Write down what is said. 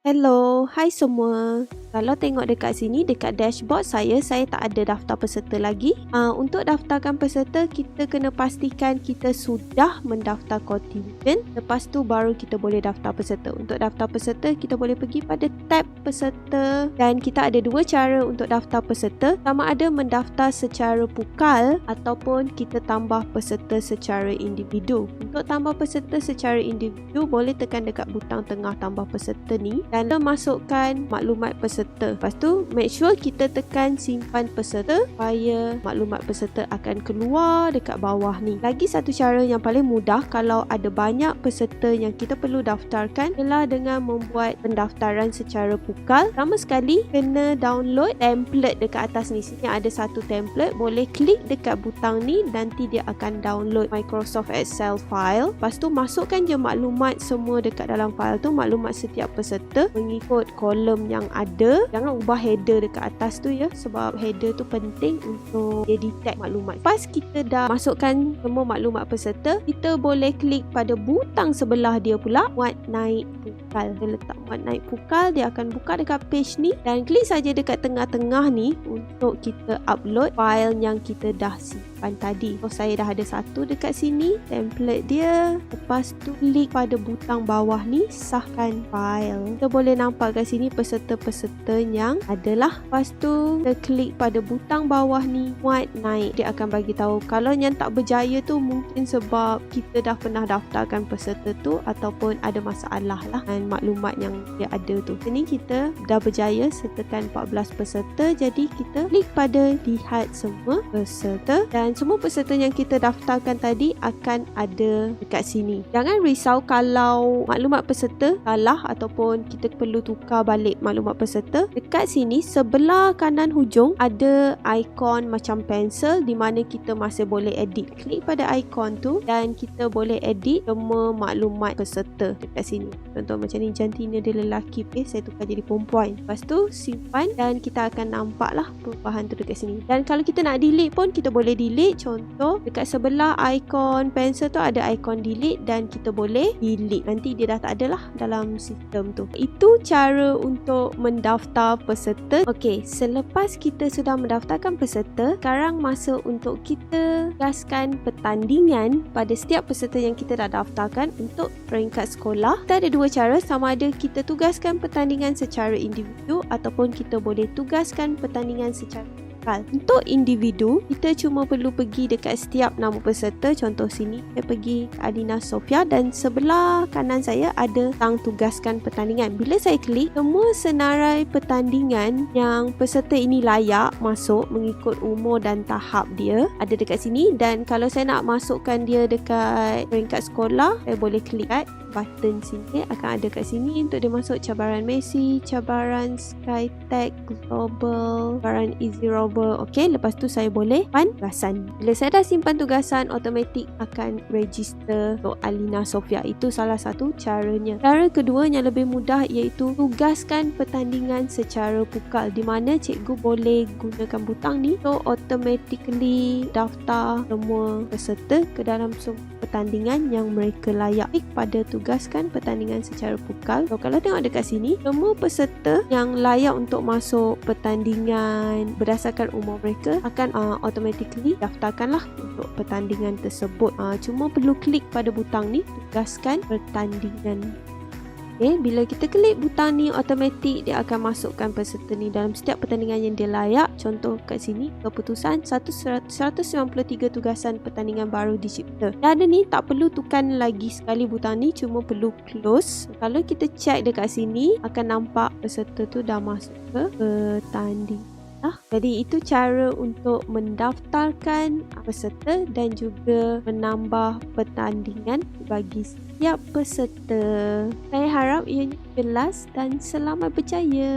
Hello, hai semua. Kalau tengok dekat sini, dekat dashboard saya tak ada daftar peserta lagi. Untuk daftarkan peserta, kita kena pastikan kita sudah mendaftar contingent. Lepas tu baru kita boleh daftar peserta. Untuk daftar peserta, kita boleh pergi pada tab peserta. Dan kita ada dua cara untuk daftar peserta. Sama ada mendaftar secara pukal ataupun kita tambah peserta secara individu. Untuk tambah peserta secara individu, boleh tekan dekat butang tengah tambah peserta ni. Dan kita masukkan maklumat peserta. Lepas tu make sure kita tekan simpan peserta supaya maklumat peserta akan keluar dekat bawah ni. Lagi satu cara yang paling mudah kalau ada banyak peserta yang kita perlu daftarkan ialah dengan membuat pendaftaran secara pukal. Pertama sekali kena download template dekat atas ni. Sini ada satu template, boleh klik dekat butang ni, nanti dia akan download Microsoft Excel file. Lepas tu masukkan je maklumat semua dekat dalam file tu, maklumat setiap peserta mengikut kolom yang ada. Jangan ubah header dekat atas tu ya, sebab header tu penting untuk dia detect maklumat. Pas kita dah masukkan semua maklumat peserta, kita boleh klik pada butang sebelah dia pula, muat naik pukal. Dia letak muat naik pukal, dia akan buka dekat page ni dan klik saja dekat tengah-tengah ni untuk kita upload file yang kita dah simpan tadi. So saya dah ada satu dekat sini, template dia. Lepas tu klik pada butang bawah ni, sahkan file. Kita boleh nampak kat sini peserta-peserta yang adalah. Lepas tu kita klik pada butang bawah ni, muat naik. Dia akan bagi tahu kalau yang tak berjaya tu mungkin sebab kita dah pernah daftarkan peserta tu ataupun ada masalah lah dengan maklumat yang dia ada tu. Sini kita dah berjaya sertakan 14 peserta, jadi kita klik pada lihat semua peserta dan semua peserta yang kita daftarkan tadi akan ada dekat sini. Jangan risau kalau maklumat peserta salah ataupun kita perlu tukar balik maklumat peserta. Dekat sini sebelah kanan hujung ada ikon macam pensel di mana kita masih boleh edit. Klik pada ikon tu dan kita boleh edit semua maklumat peserta dekat sini. Contoh macam ni, jantina dia lelaki, saya tukar jadi perempuan. Lepas tu simpan dan kita akan nampak lah perubahan tu dekat sini. Dan kalau kita nak delete pun kita boleh delete. Contoh dekat sebelah ikon pensel tu ada ikon delete dan kita boleh delete. Nanti dia dah tak ada lah dalam sistem tu. Itu cara untuk mendaftar peserta. Okey, selepas kita sudah mendaftarkan peserta, sekarang masa untuk kita tugaskan pertandingan pada setiap peserta yang kita dah daftarkan untuk peringkat sekolah. Kita ada dua cara, sama ada kita tugaskan pertandingan secara individu ataupun kita boleh tugaskan pertandingan secara lokal. Untuk individu, kita cuma perlu pergi dekat setiap nama peserta. Contoh sini, saya pergi ke Alina Sofia dan sebelah kanan saya ada tang tugaskan pertandingan. Bila saya klik, semua senarai pertandingan yang peserta ini layak masuk mengikut umur dan tahap dia ada dekat sini. Dan kalau saya nak masukkan dia dekat peringkat sekolah, saya boleh klik kat button sini, akan ada kat sini untuk dia masuk cabaran Messi, cabaran Skytech Global, cabaran Easy Robber. Okey, lepas tu saya boleh simpan tugasan. Bila saya dah simpan tugasan, automatik akan register untuk Alina Sofia. Itu salah satu caranya. Cara kedua yang lebih mudah iaitu tugaskan pertandingan secara pukal, di mana cikgu boleh gunakan butang ni untuk automatically daftar semua peserta ke dalam semua pertandingan yang mereka layak. Klik pada tugaskan pertandingan secara pukal. So, kalau tengok dekat sini, semua peserta yang layak untuk masuk pertandingan berdasarkan umur mereka akan automatically daftarkanlah untuk pertandingan tersebut. Cuma perlu klik pada butang ni, tugaskan pertandingan. Okay, bila kita klik butang ni, automatik dia akan masukkan peserta ni dalam setiap pertandingan yang dia layak. Contoh kat sini, keputusan 193 tugasan pertandingan baru dicipta. Dan ni tak perlu tekan lagi sekali butang ni, cuma perlu close. Kalau kita check dekat sini, akan nampak peserta tu dah masuk ke pertandingan. Jadi itu cara untuk mendaftarkan peserta dan juga menambah pertandingan bagi setiap peserta. Saya harap ianya jelas dan selamat berjaya.